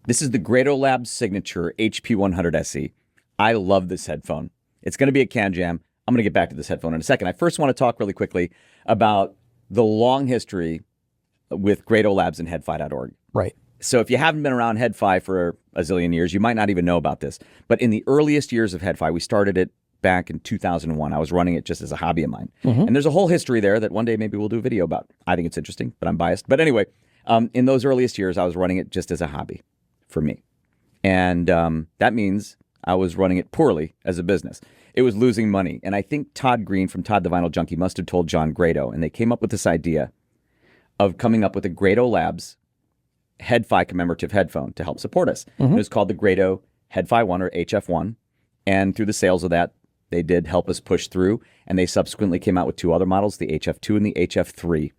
This is the Grado Labs signature HP100 SE. I love this headphone. It's going to be a Can Jam. I'm going to get back to this headphone in a second. I first want to talk really quickly about the long history with Grado Labs and Headphone.org. Right. So if you haven't been around Headphone for a zillion years, you might not even know about this. But in the earliest years of Headphone, we started it back in 2001. I was running it just as a hobby of mine. And there's a whole history there that one day maybe we'll do a video about. I think it's interesting, but I'm biased. But anyway, in those earliest years, I was running it just as a hobby for me. And that means I was running it poorly as a business. It was losing money. And I think Todd Green from Todd the Vinyl Junkie must have told John Grado, and they came up with this idea of coming up with a Grado Labs Headphone commemorative headphone to help support us. It was called the Grado Headphone 1 or HF1. And through the sales of that, they did help us push through. And they subsequently came out with two other models, the HF2 and the HF3.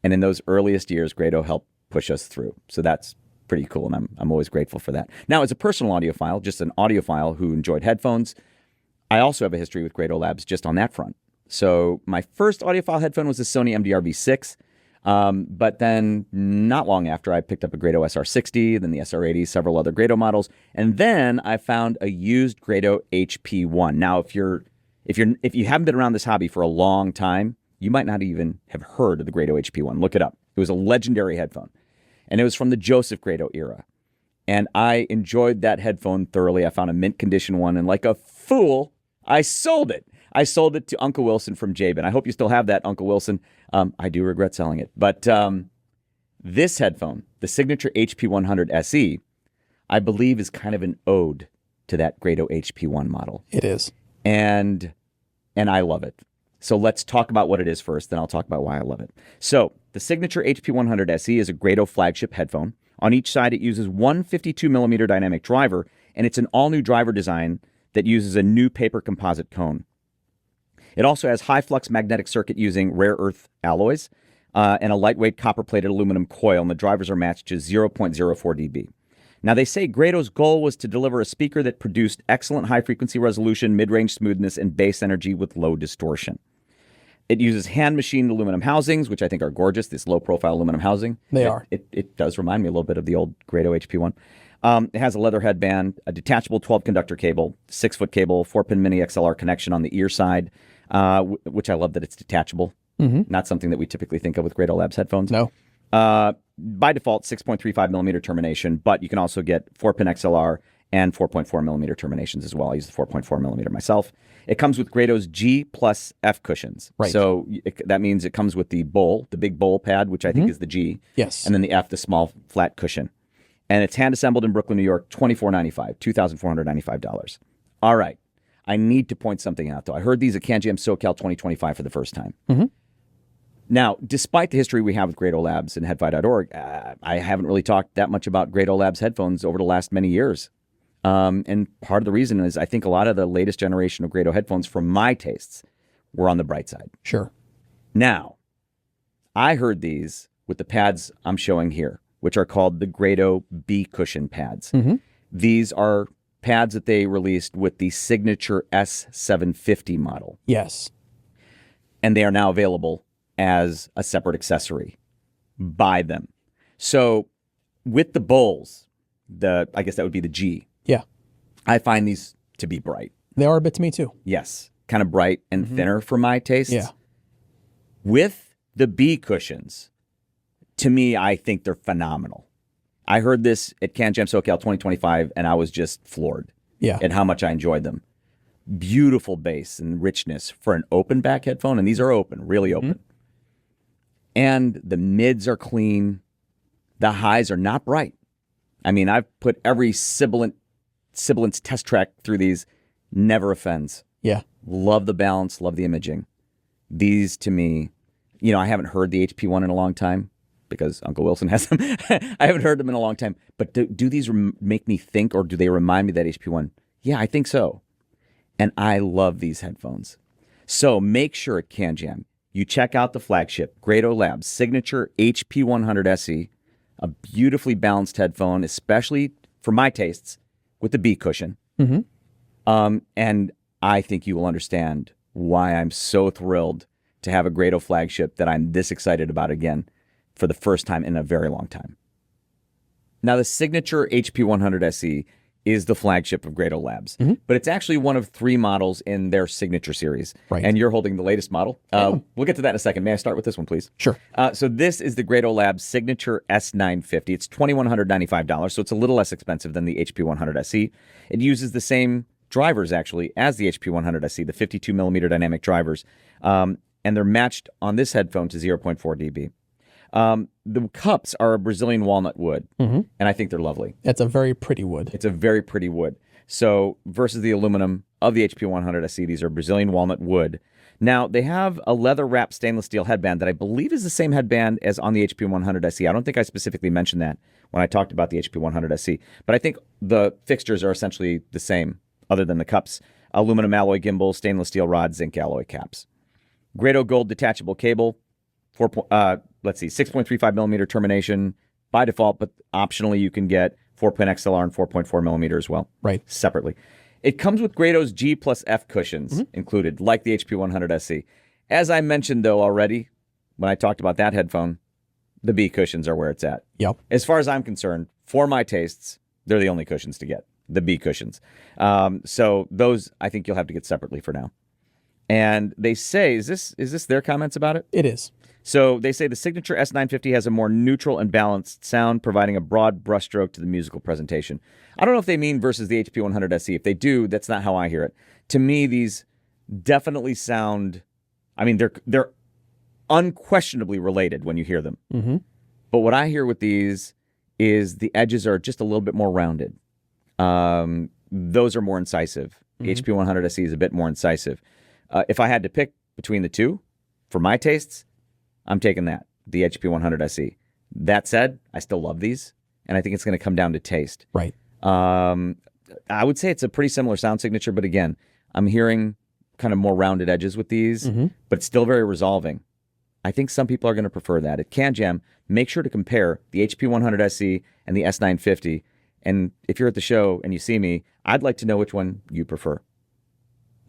And in those earliest years, Grado helped push us through. So that's pretty cool, and I'm always grateful for that. Now, as a personal audiophile, just an audiophile who enjoyed headphones, I also have a history with Grado Labs just on that front. So my first audiophile headphone was the Sony MDR V6, but then not long after, I picked up a Grado SR60, then the SR80, several other Grado models, and then I found a used Grado HP1. Now, if you haven't been around this hobby for a long time, you might not even have heard of the Grado HP1. Look it up. It was a legendary headphone. And it was from the Joseph Grado era. And I enjoyed that headphone thoroughly. I found a mint condition one, and like a fool, I sold it. I sold it to Uncle Wilson from Jabin. I hope you still have that, Uncle Wilson. I do regret selling it. But this headphone, the signature HP100 SE, I believe is kind of an ode to that Grado HP1 model. It is. And I love it. So let's talk about what it is first, then I'll talk about why I love it. So the signature HP100 SE is a Grado flagship headphone. On each side, it uses one 52mm dynamic driver, and it's an all-new driver design that uses a new paper composite cone. It also has high-flux magnetic circuit using rare earth alloys and a lightweight copper-plated aluminum coil, and the drivers are matched to 0.04 dB. Now, they say Grado's goal was to deliver a speaker that produced excellent high-frequency resolution, mid-range smoothness, and bass energy with low distortion. It uses hand-machined aluminum housings, which I think are gorgeous, this low-profile aluminum housing. They are. It does remind me a little bit of the old Grado HP1. It has a leather headband, a detachable 12-conductor cable, 6-foot cable, 4-pin mini XLR connection on the ear side, which I love that it's detachable. Not something that we typically think of with Grado Labs headphones. No. By default, 6.35mm termination, but you can also get 4-pin XLR and 4.4mm terminations as well. I use the 4.4mm myself. It comes with Grado's G plus F cushions. Right. So that means it comes with the bowl, the big bowl pad, which I think is the G. Yes. And then the F, the small flat cushion. And it's hand-assembled in Brooklyn, New York, $2,495, $2,495. All right. I need to point something out, though. I heard these at Can Jam SoCal 2025 for the first time. Now, despite the history we have with Grado Labs and Headphone.org, I haven't really talked that much about Grado Labs headphones over the last many years. And part of the reason is I think a lot of the latest generation of Grado headphones, for my tastes, were on the bright side. Sure. Now, I heard these with the pads I'm showing here, which are called the Grado B cushion pads. These are pads that they released with the signature S750 model. Yes. And they are now available as a separate accessory. Buy them. So with the bowls, I guess that would be the G. Yeah. I find these to be bright. They are a bit to me, too. Yes. Kind of bright and thinner for my tastes. Yeah. With the B cushions, to me, I think they're phenomenal. I heard this at Can Jam SoCal 2025, and I was just floored at how much I enjoyed them. Beautiful bass and richness for an open back headphone, and these are open, really open. And the mids are clean. The highs are not bright. I mean, I've put every sibilance test track through these, never offends. Yeah. Love the balance, love the imaging. These, to me, I haven't heard the HP1 in a long time because Uncle Wilson has them. I haven't heard them in a long time. But do these make me think, or do they remind me of that HP1? Yeah, I think so. And I love these headphones. So make sure at Can Jam, you check out the flagship Grado Labs signature HP100 SE, a beautifully balanced headphone, especially for my tastes, with the B cushion. And I think you will understand why I'm so thrilled to have a Grado flagship that I'm this excited about again for the first time in a very long time. Now, the signature HP100 SE is the flagship of Grado Labs, but it's actually one of 3 models in their signature series. Right. And you're holding the latest model. We'll get to that in a second. May I start with this one, please? Sure. So this is the Grado Labs Signature S950. It's $2,195, so it's a little less expensive than the HP100 SE. It uses the same drivers, actually, as the HP100 SE, the 52 millimeter dynamic drivers, and they're matched on this headphone to 0.4 dB. The cups are a Brazilian walnut wood, and I think they're lovely. It's a very pretty wood. It's a very pretty wood. So versus the aluminum of the HP100 SE, these are Brazilian walnut wood. Now, they have a leather-wrapped stainless steel headband that I believe is the same headband as on the HP100 SE. I don't think I specifically mentioned that when I talked about the HP100 SE, but I think the fixtures are essentially the same, other than the cups. Aluminum alloy gimbal, stainless steel rod, zinc alloy caps. Grado Gold detachable cable, 6.35 millimeter termination by default, but optionally you can get 4-pin XLR and 4.4 millimeter as well. Right. Separately. It comes with Grado's G plus F cushions included, like the HP100 SE. As I mentioned, though, already, when I talked about that headphone, the B cushions are where it's at. Yep. As far as I'm concerned, for my tastes, they're the only cushions to get, the B cushions. So those, I think you'll have to get separately for now. And they say, is this their comments about it? It is. So they say the signature S950 has a more neutral and balanced sound, providing a broad brushstroke to the musical presentation. I don't know if they mean versus the HP100 SE. If they do, that's not how I hear it. To me, these definitely sound, I mean, they're unquestionably related when you hear them. But what I hear with these is the edges are just a little bit more rounded. Those are more incisive. The HP100 SE is a bit more incisive. If I had to pick between the two, for my tastes, I'm taking the HP100 SE. That said, I still love these, and I think it's going to come down to taste. Right. I would say it's a pretty similar sound signature, but again, I'm hearing kind of more rounded edges with these, but it's still very resolving. I think some people are going to prefer that. At CanJam, make sure to compare the HP100 SE and the S950, and if you're at the show and you see me, I'd like to know which one you prefer.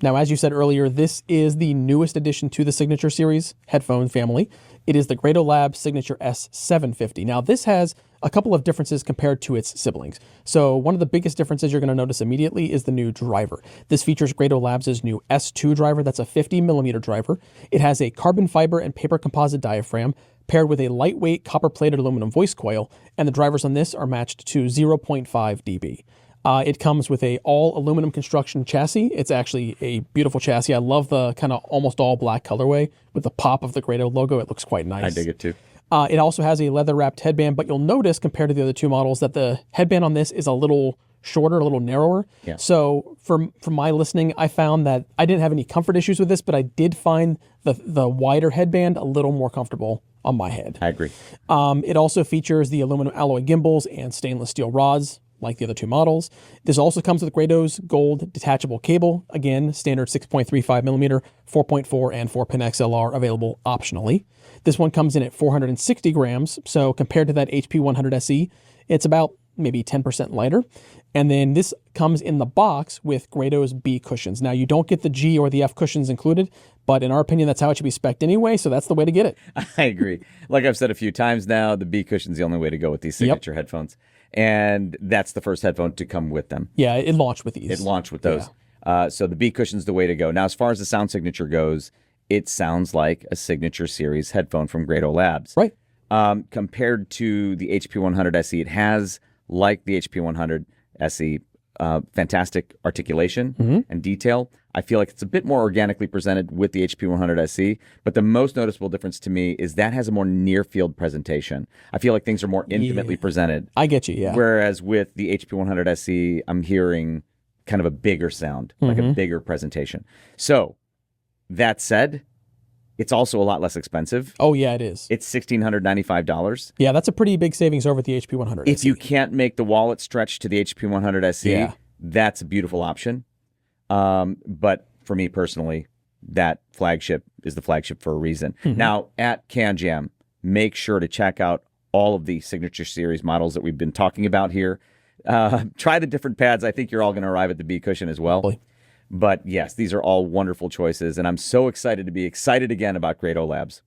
Now, as you said earlier, this is the newest addition to the Signature Series headphone family. It is the Grado Labs Signature S750. Now, this has a couple of differences compared to its siblings. So one of the biggest differences you're going to notice immediately is the new driver. This features Grado Labs' new S2 driver. That's a 50 millimeter driver. It has a carbon fiber and paper composite diaphragm paired with a lightweight copper-plated aluminum voice coil, and the drivers on this are matched to 0.5 dB. It comes with a all aluminum construction chassis. It's actually a beautiful chassis. I love the kind of almost all black colorway with the pop of the Grado logo. It looks quite nice. I dig it too. It also has a leather wrapped headband, but you'll notice compared to the other two models that the headband on this is a little shorter, a little narrower. Yeah. So from my listening, I found that I didn't have any comfort issues with this, but I did find the wider headband a little more comfortable on my head. I agree. It also features the aluminum alloy gimbals and stainless steel rods, like the other two models. This also comes with Grado's Gold detachable cable. Again, standard 6.35 millimeter, 4.4 and 4-pin XLR available optionally. This one comes in at 460 grams. So compared to that HP100 SE, it's about maybe 10% lighter. And then this comes in the box with Grado's B cushions. Now, you don't get the G or the F cushions included, but in our opinion, that's how it should be spec'd anyway, so that's the way to get it. I agree. Like I've said a few times now, the B cushion's the only way to go with these signature headphones. And that's the first headphone to come with them. Yeah, it launched with these. It launched with those. Yeah. So the B cushion's the way to go. Now, as far as the sound signature goes, it sounds like a Signature Series headphone from Grado Labs. Right. Compared to the HP100 SE, it has, like the HP100 SE, fantastic articulation and detail. I feel like it's a bit more organically presented with the HP100 SE, but the most noticeable difference to me is that has a more near-field presentation. I feel like things are more intimately presented. I get you, yeah. Whereas with the HP100 SE, I'm hearing kind of a bigger sound, like a bigger presentation. So, that said, it's also a lot less expensive. Oh, yeah, it is. It's $1,695. Yeah, that's a pretty big savings over at the HP100 SE. If you can't make the wallet stretch to the HP100 SE, that's a beautiful option. But for me personally, that flagship is the flagship for a reason. Now, at CanJam, make sure to check out all of the Signature Series models that we've been talking about here. Try the different pads. I think you're all going to arrive at the B cushion as well. But yes, these are all wonderful choices, and I'm so excited to be excited again about Grado Labs.